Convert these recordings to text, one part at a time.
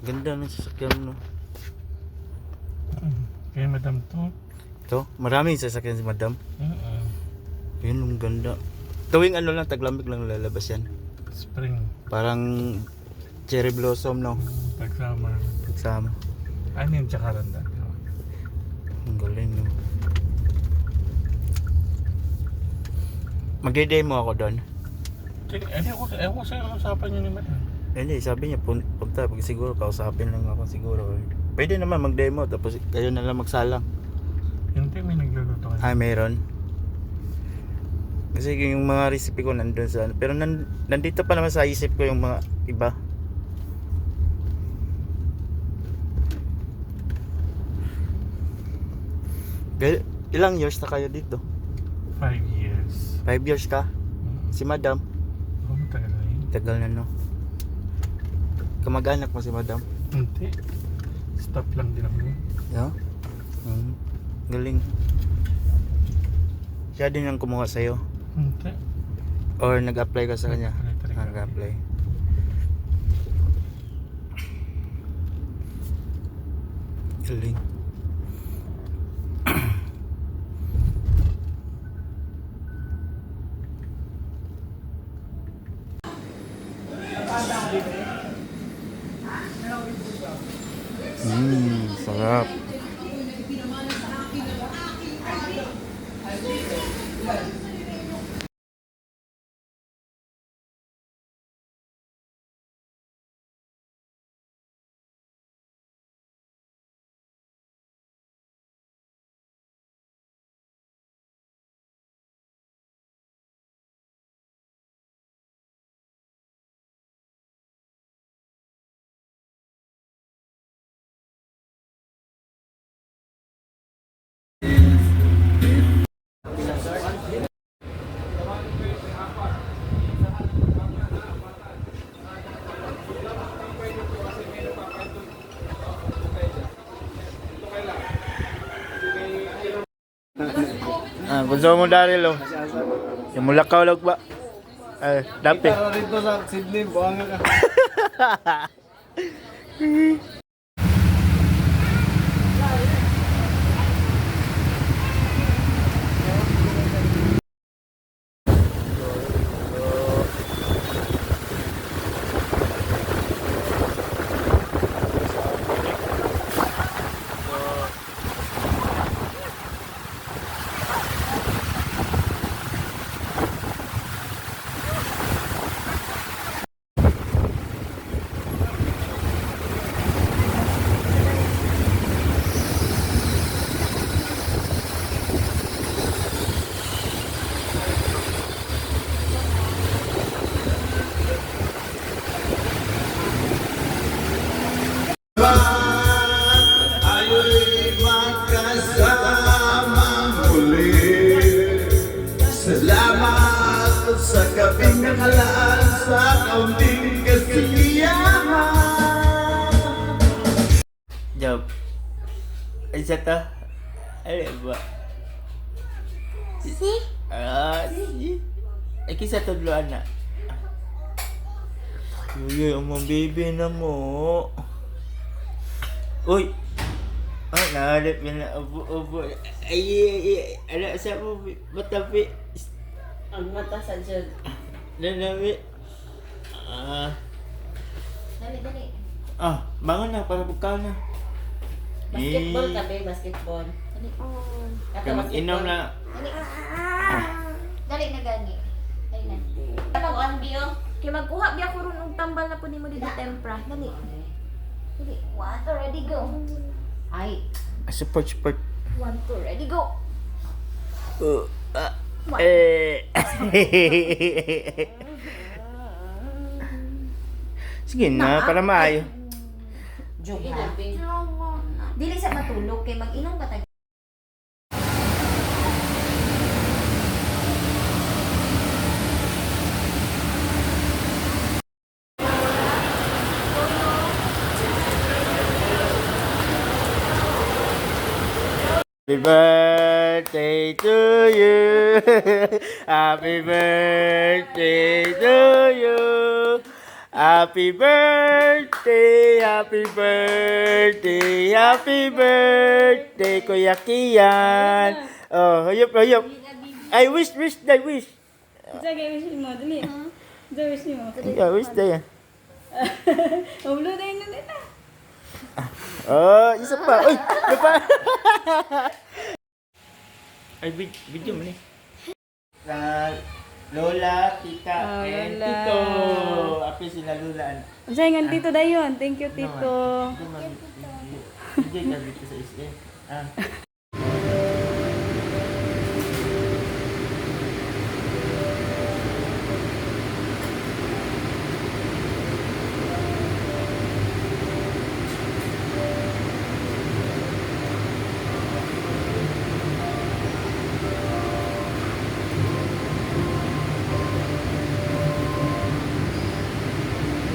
Ganda ng sasakyan, no? Kaya madam to. Ito, maraming sasakyan si madam. Yun, ang ganda. Tuwing ano lang, taglamig lang lalabas yan. Spring. Parang cherry blossom, no? Pag summer. Pagsama. Ano yung Jacaranda? Ang galing, no? Magde-demo ako doon. Ewan ko sa'yo ang usapan nyo ni madam. Hindi, sabi niya, punta, pag siguro, kausapin lang ako siguro. Pwede naman mag-demo, tapos kayo na lang magsalang. Hindi, may nagluluto ka. Ah, meron. Kasi yung mga recipe ko nandun sa ano. Pero nandito pa naman sa isip ko yung mga iba. Ilang years na kayo dito? 5 years. 5 years ka? Si madam? Oh, matagal na yun. Tagal na, no? Kamag-anak mo si madam? Hindi. Stop lang din ako. Yeah? Galing. Siya din ang kumuha sa'yo? Hindi. Or nag-apply ka sa kanya? Nag-apply. Nag-apply. Galing. Sarap. Gusto mo Daryl, oh. Yung mulakaw lag ba? Dapi. Kita rito sa Sydney, buhanga ka. Salamat sa gabing nakalaan sa kaunting kasiyahan. Job. Isa to. Ano ba? Si? Si. Kisa to dulu anak. Uy, ang mga baby na mo. Uy. Nahalap yun na ubo. Ay, anak sa mo matapi. Ang mata sa dyan. Nanabi. Dali. Bangon na para buka na. Basketball ka, be. Basketball. Dali. Kaya mag-inom na. Dali. Dali na gani. Dali na. Kapag ang biyo, kaya magkuha biya ko rin ng tambal na po ni mo dito tempra. Dali. Dali. 1, 2, ready, go. Ay. Support. 1, 2, ready, go. Sige na, para maayo. Joke ha. Dili sa matulog, kay mag-inom ka tag. Happy birthday to you. Happy birthday to you. Happy birthday, happy birthday, happy birthday, Kuya Kian. Oh, hayop, hayop. Ay, wish, day, wish. Sige, wish mo. Dali. Wish mo. Yeah, wish day. Ulo na yun nila. Oh, isa pa. Uy, isa pa. Ay, video mo ni. Lola, tita, Oh, and Lola. tito. Api sila Lola. Say nga, Tito Dayon. Thank you, Tito. Hindi ka dito sa SM. Ah.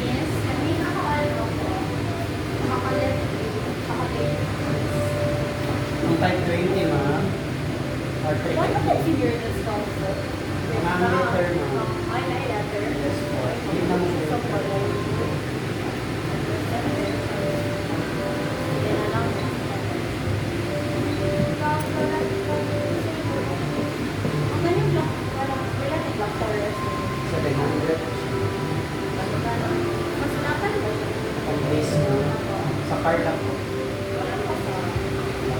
Yes, kami naka-albo po. Naka-albo. Ang type 20, ma'am. Or type What about the figure that's called for? Ma'am, letter, ma'am. Ay, ay, letter. Yes po. Hindi na mo letter. Mas 700. napan ba siya? Ang base mo. Sa car lang po.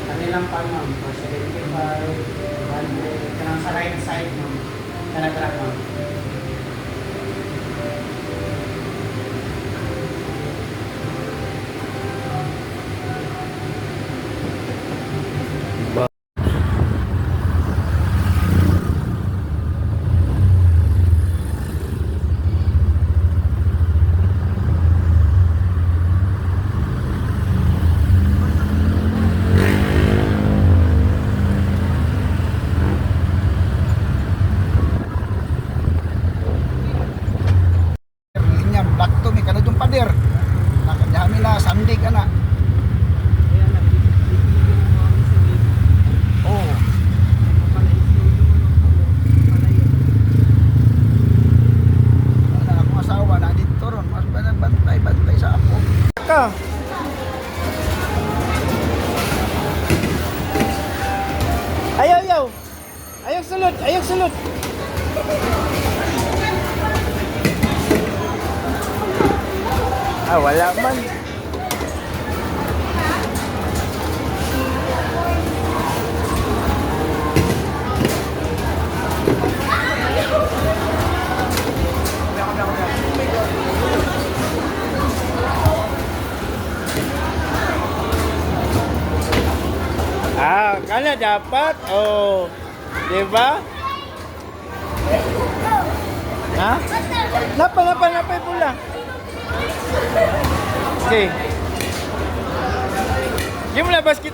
Kanilang pa, ma'am. For 75, 100. Kanang sa right side, ma'am. Kanag-track, ma'am. Ganyan, black to me, kanadong pader. Nakadami na, sandig ka na. Oo. Wala akong asawa na dito ron. Mas bantay sa ako. Ka. Ayaw, ayaw. Ayaw sulod, ayaw sulod. Ah, wala man. Ah, kana dapat. Oh. 'Di ba? Ha? Napa pula. Okay. Game na basket.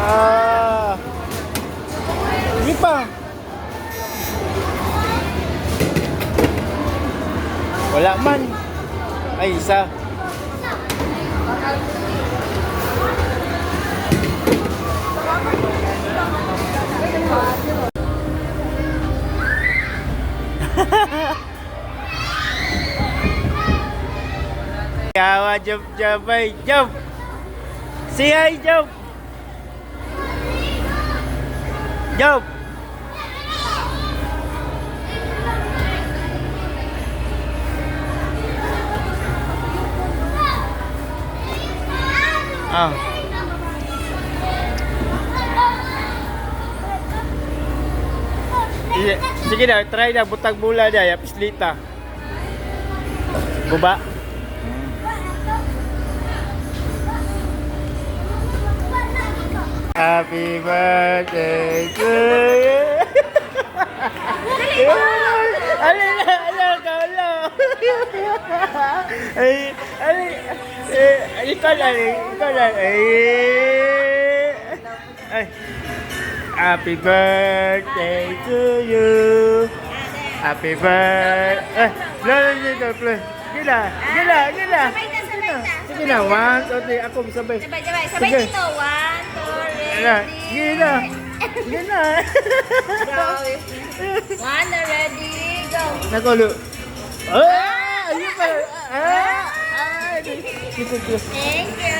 Ah. Sige pa. Wala man. Ay, isa. Yawa, jump, ay, jump. Say hi, jump. Jump. Ah. Sige na, try na, butang bola niya, pislita. Buba. Happy birthday to you. Ala, kaulo. Ikaw lang. Ay. Happy birthday to you. Happy birthday. Play. Gila. Sige na, 1, 2, 3. Ako sabay. Sabay Sige. dito. 1, 2, Gila. ready. Yan na. Grabe. One, ready, go. Nakulo. Ah! Ayun pa. Ah! Thank you.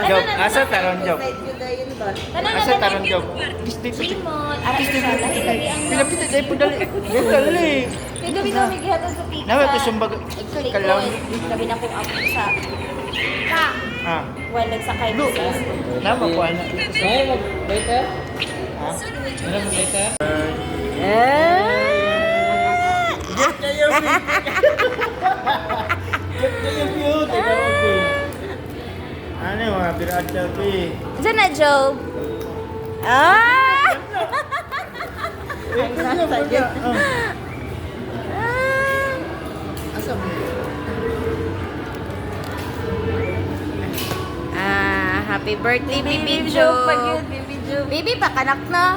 Job. Asa taron job? Ano Asa taron job? Kisti. Limon. Kisti. Pinapita tayo po dali. Dali. May gabi na may gihatod sa pizza. Nawa to sumbag. Kalaw. Gabi na kong ako sa... Ka. Ah. Well, nagsakay ko sa... Nama ko ana. Ay, mag-later? Ha? Ano mag-later? Gift kayo. Gift kayo cute. Ano yung mga birada ko eh. Diyan na, Job. Ah! Asa mo? Happy birthday, Baby Job. Baby, pakanak na.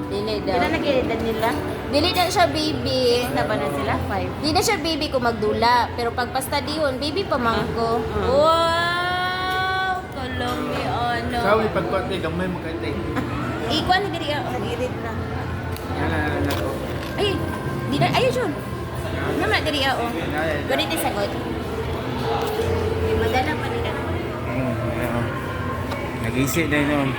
Dili daw. Dili na nagilitan nila. Dili na siya baby. Na ba na sila? 5. Dili na siya baby kung magdula. Pero pag pastadihon, baby pamangko. Wow! Kalami, ano. Sawi pagpatay gamay mo kay tay. Ikuan, diri irid na. Yan ko. Ay, di na, ayun, Jun. Nama, diri o. Ganito yung sagot. Ay, madala pa nila. Nag-isip na yun.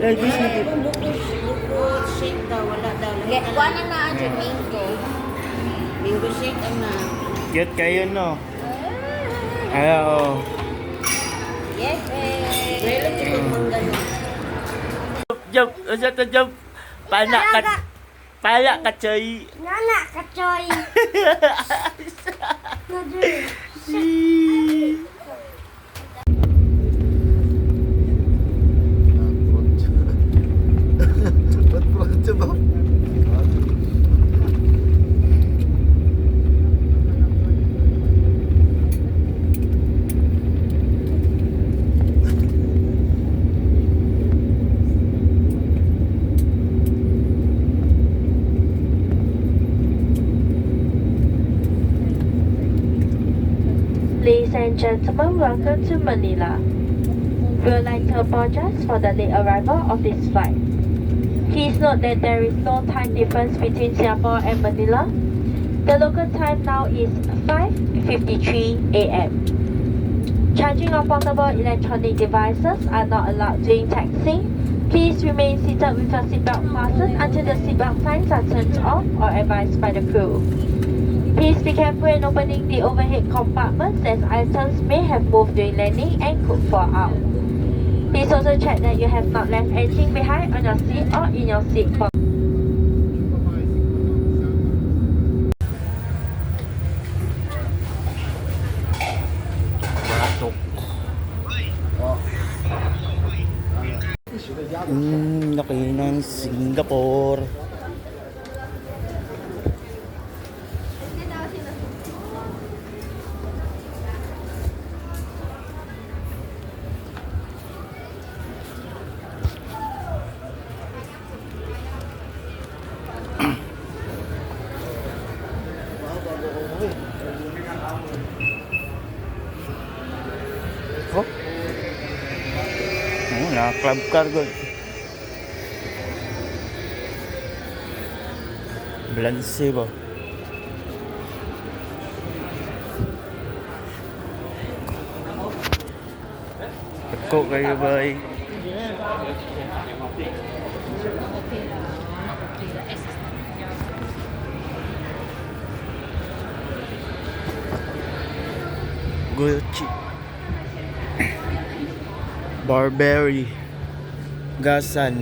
Nag-isip. Buko shake daw, wala daw. Kuan na na, Jun, mango. Mango shake ang na. Cute kayo no. Ayaw. Yes, Well, ito mangga na. Job, usa to job. Panak ka. Pala ka choy. Nana, kachoy. Ba't pronto ba? Ladies and gentlemen, welcome to Manila. We would like to apologize for the late arrival of this flight. Please note that there is no time difference between Singapore and Manila. The local time now is 5:53 a.m. Charging of portable electronic devices are not allowed during taxiing. Please remain seated with your seatbelt fastened until the seatbelt signs are turned off or advised by the crew. Please be careful in opening the overhead compartments as items may have moved during landing and could fall out. Please also check that you have not left anything behind on your seat or in your seat box. Batok. Laki ng Singapore. Oh. Club car good. Blanse ba? Ako kayo ba ay? Gucci, Burberry, Gasan,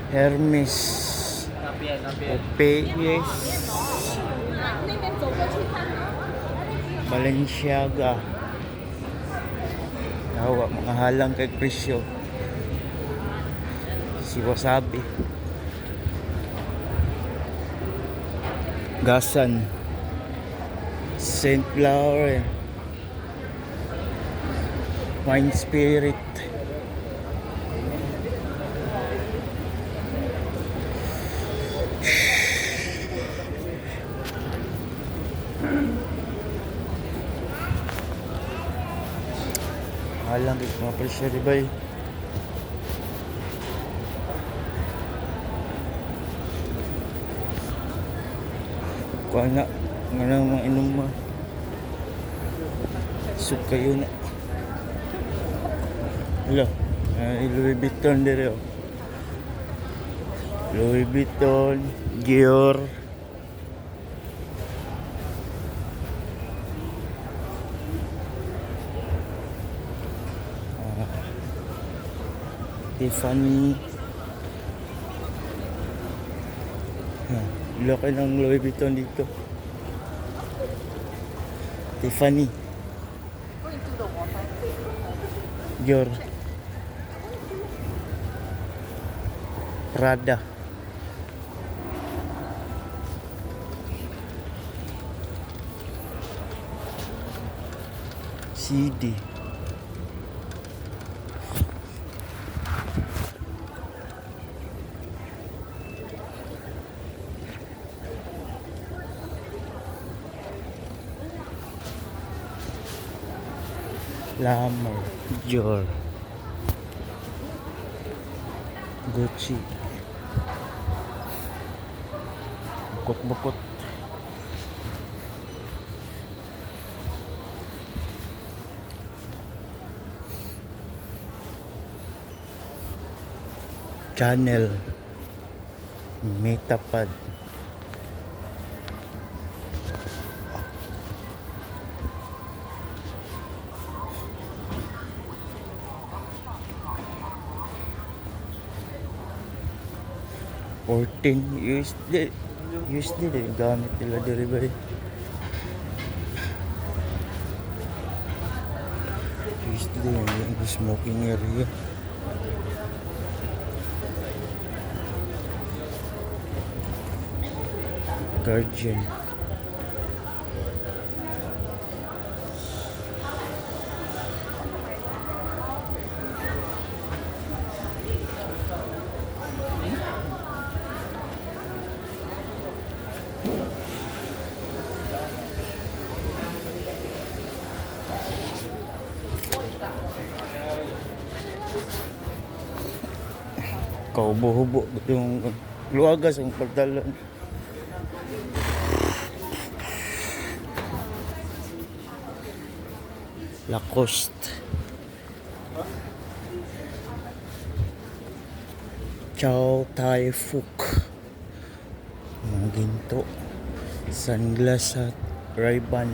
Hermes, Opeyes, Balenciaga. Hawa mga halang kay presyo. Si Wasabi, Gasan, Saint Laurent, Wine Spirit, Mahal lang ito mga presyo, di ba eh? Kuha na. Nga lang mga inuman. Suk kayo na. Hala. Louis Vuitton dire oh. Louis Vuitton, Dior. Tiffany. Laki ng Louis Vuitton dito. Tiffany. Dior. Prada. CD. Lamar, Dior, Gucci, bukot-bukot, Chanel, Metapad, $14 USD din gamit nila diri ba eh. USD yung smoking area. Guardian. Kaubo-hubo yung luagas ang pagdalan. Lacoste, Chow Tai Fook, mga ginto, sunglass at Ray-Ban,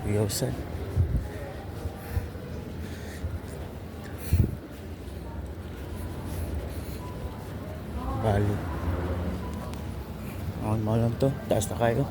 Yosan, Bali. Malam to, taas na kayo.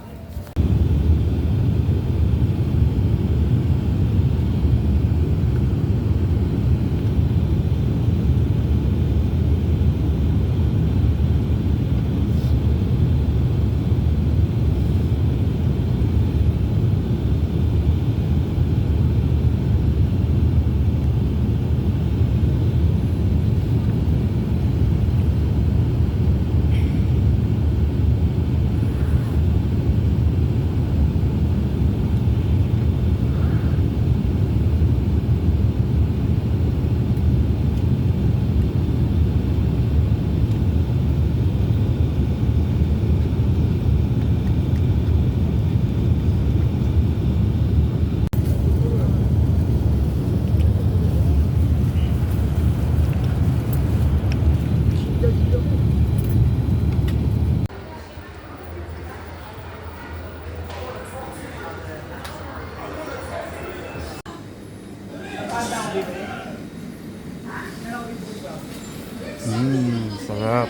Sarap.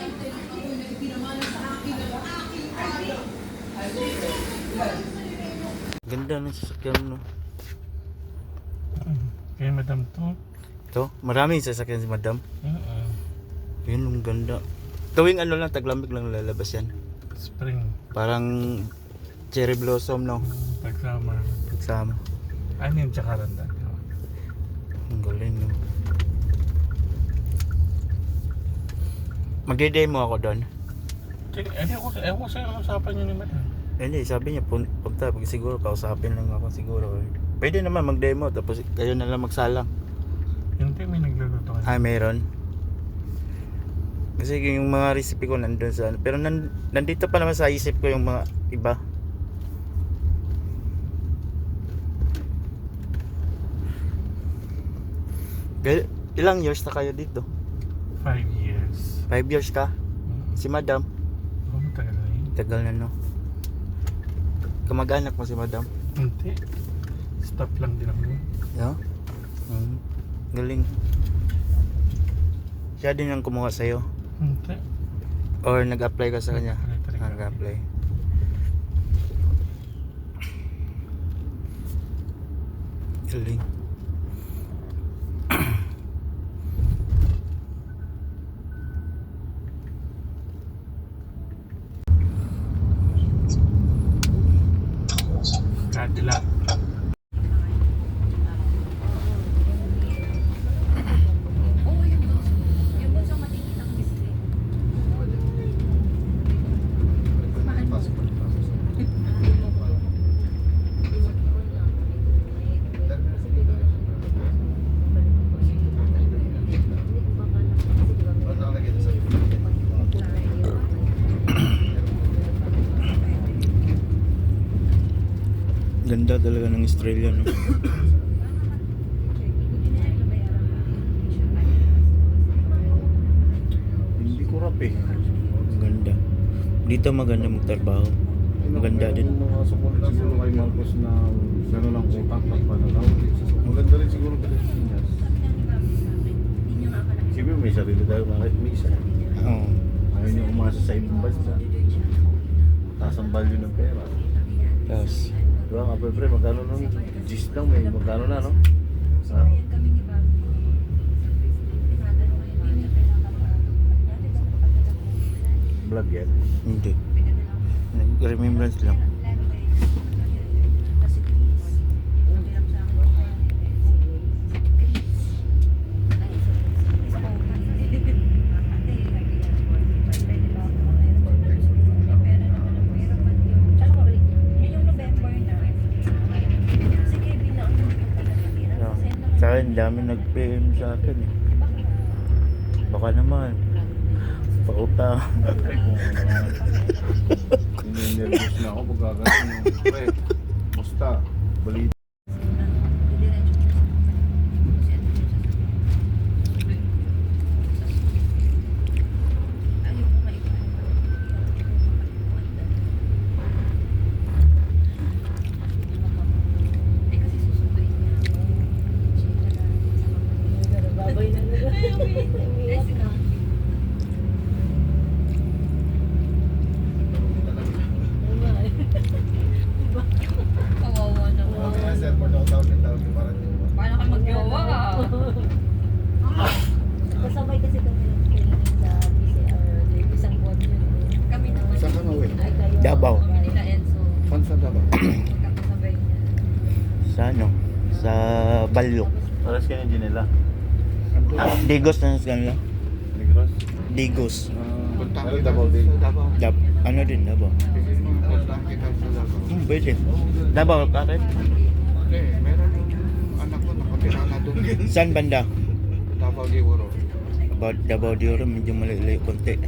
Ganda ng sasakyan no. Kaya madam to. Ito, maraming sasakyan si madam. Yun, ang ganda. Tuwing ano lang, taglamig lang lalabas yan. Spring. Parang cherry blossom no. Pag-summer. Pagsama. Ano yung Jacaranda? Ang galing no. Magde-demo ako doon. Ewan ko sa'yo ang usapan nyo ni madam. Hindi, sabi niya, punta, pag siguro, kausapin lang ako siguro. Pwede naman mag-demo tapos kayo na lang magsalang. Hindi, may nagluluto ka. Ah, meron. Kasi yung mga recipe ko nandun sa ano. Pero nandito pa naman sa isip ko yung mga iba. Ilang years na kayo dito? 5 years. 5 years ka? Si madam? Oh, matagal na yun. Tagal na no. Kamag-anak mo si madam? Hindi. Stop lang din ako. Yeah? Galing. Siya din ang kumuha sa'yo? Hindi. Or nag-apply ka sa kanya? Nag-apply talaga. Nag-apply. Galing. Cadillac. Ganda talaga ng Australia, no? Hindi ko rap eh. Ang ganda. Dito maganda magtrabaho. Maganda din. Mga sumunod siguro kay Marcos na gano'n ang utak at pananaw. Maganda rin siguro sa Pilipinas. Siyempre may sarili tayo, bakit may isa? Oo. Ayaw niyo umasa sa ibang bansa. Taas ang value ng pera. Tapos, Diba nga pre, magkano nang gist lang, may magkano na no? Vlog yan? hindi. Remembrance lang. Sa akin, dami nag-PM sa akin eh. Baka naman. Pautang. Nervous na ako pag gagawin yung pre. Basta, balita. Paano ka mag-jowa ka? Kasabay kasi kami ng training sa PCR. Isang buwan yun. Kami naman. Saan ka nga Ay, kayo. Davao. Nila Enzo. Saan sa Davao? Magkakasabay niya. Sa ano? Sa Balyo. Paras ka ng Ginela. Digos na sa kanila. Negros? Digos. Pero Davao din. Ano din, Davao. Pwede. Davao ka rin? Meron yung anak ko nakatira na doon. Saan banda? Davao de Oro. Davao de Oro, medyo malayo konti.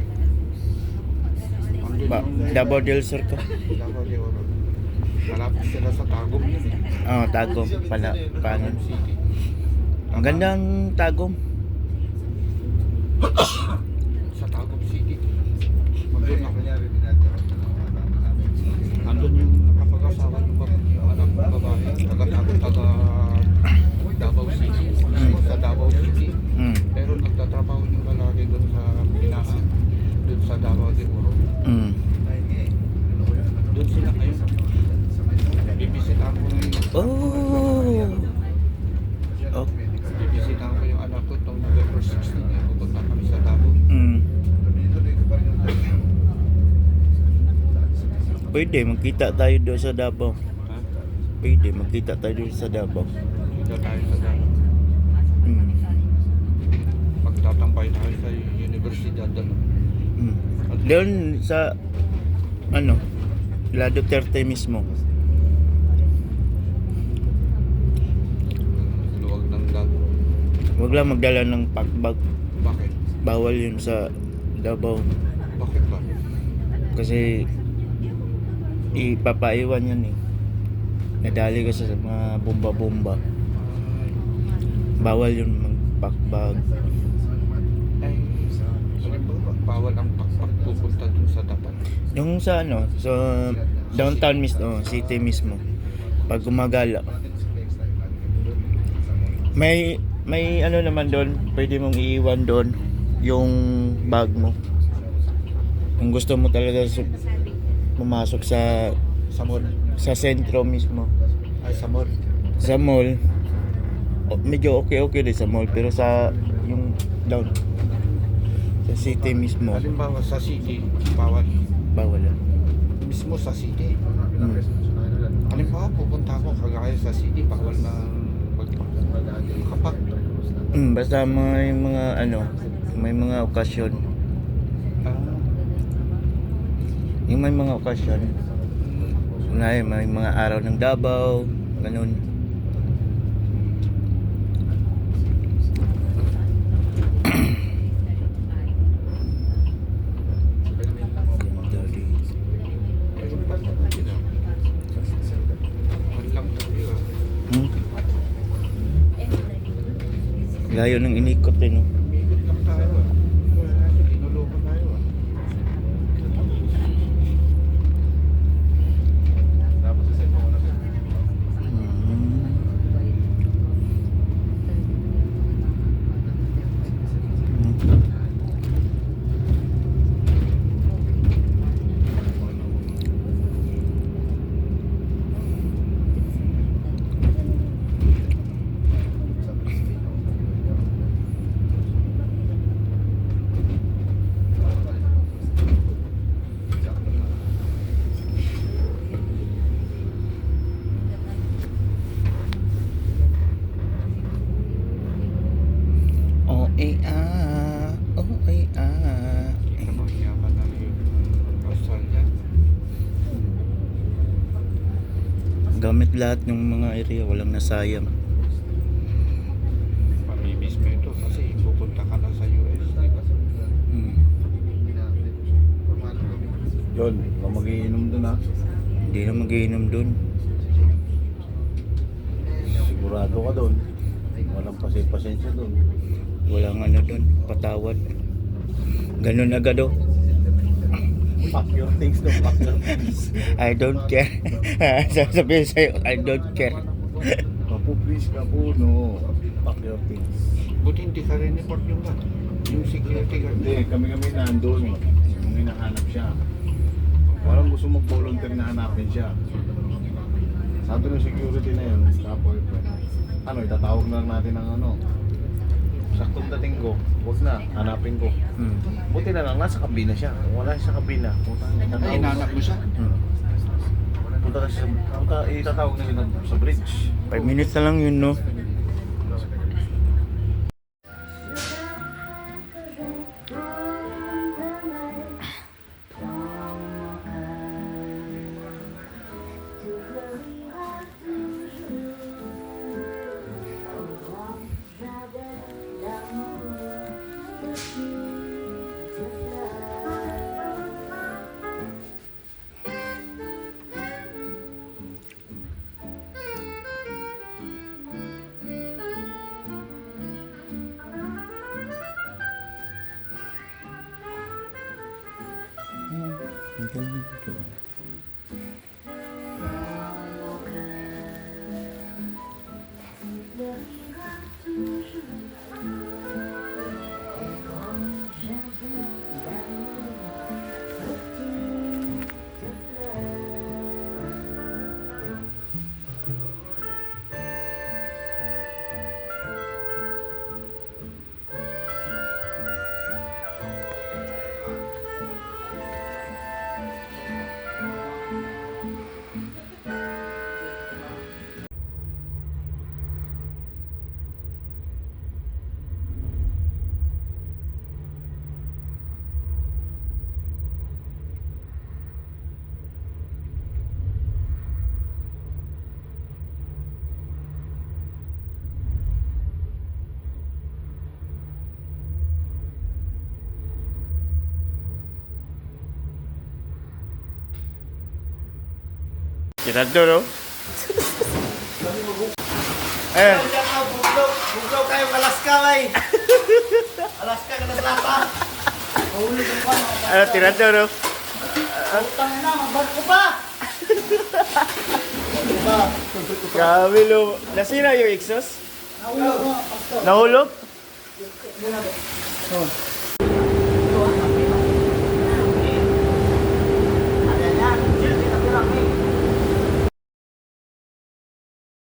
Davao del Sur ka? Davao de Oro. Malapit sila sa Tagum. Oo, Tagum. Paano? Ang gandang Tagum. Sa Tagum City. Magdoon ako. Andun yung nakapag-asawa yung anak ng babae. Taga Davao City. Sa Davao City. Mm. Pero nagtatrabaho yung lalaki doon sa Pinahan. Doon sa Davao de Oro. Mm. Doon sila ngayon. Bibisitahan ko ngayon. Oh. Oh. Bibisitahan ko yung anak ko itong November 16. Pupunta kami sa Davao. Mm. Pwede, magkita tayo doon sa Davao. Ha? Pwede, magkita tayo doon sa Davao. Dito tayo sa Davao. Mm. Magtatampay tayo sa Universidad. Mm. Doon sa La Duterte mismo. Wag lang magdala ng packbag. Bakit? Bawal yun sa Davao. Bakit ba? Kasi ipapaiwan yan eh. Nadali ka sa mga bomba-bomba. Bawal yun mag-packbag. Ay, bawal ang pakpak pupunta dun sa dapat. Yung sa ano, sa downtown mismo, city mismo. Pag gumagala. May ano naman doon, pwede mong iiwan doon yung bag mo. Kung gusto mo talaga pumasok sa Sa mall. sa sentro mismo. Ay, sa mall. Sa mall, medyo okay din sa mall, pero sa yung down sa city mismo, Halimbawa sa city, bawal. bawal yan. Mismo sa city. Hmm. Halimbawa pupunta ako kagaya sa city, bawal na kapag Basta may mga ano, may mga okasyon. Yung may mga okasyon, may mga araw ng Davao, ganun. Hmm? Layo ng inikot eh, no? Gamit lahat ng mga area, walang nasayang. Pamibis mo ito kasi pupunta ka na sa US. John, huwag mag-iinom dun ha. Hindi na magiinom dun. Sigurado ka dun. Walang pasensya dun. Walang ano dun, patawad. Ganun agad oh. Pack your things dun, pack your things. I don't care. Sasabihin sa'yo, I don't care. Kapu, please, kapu, no. Pack your things. Buti hindi ka rin report yung security guard. Hindi, kami nandun. Yung hinahanap siya. Walang gusto mag-volunteer na hanapin siya. Sabi ng security na yun, tapos ano, itatawag na lang natin ng ano. Saktong dating ko, huwag na, hanapin ko. Buti na lang, nasa kabina siya. Kung wala siya sa kabina, Ay, inanak mo siya? itatawag na nila sa bridge. 5 minutes na lang yun, no? Tirado, no? Ayan. Buglaw kayong Alaska, bay. Alaska ka na sa lata. Mahulog ang kwan. Ano, tirado, no? Utang na, magbarko pa. Grabe, lo. Nasira yung exhaust? Nahulog mo, pastor. Nahulog? Oh.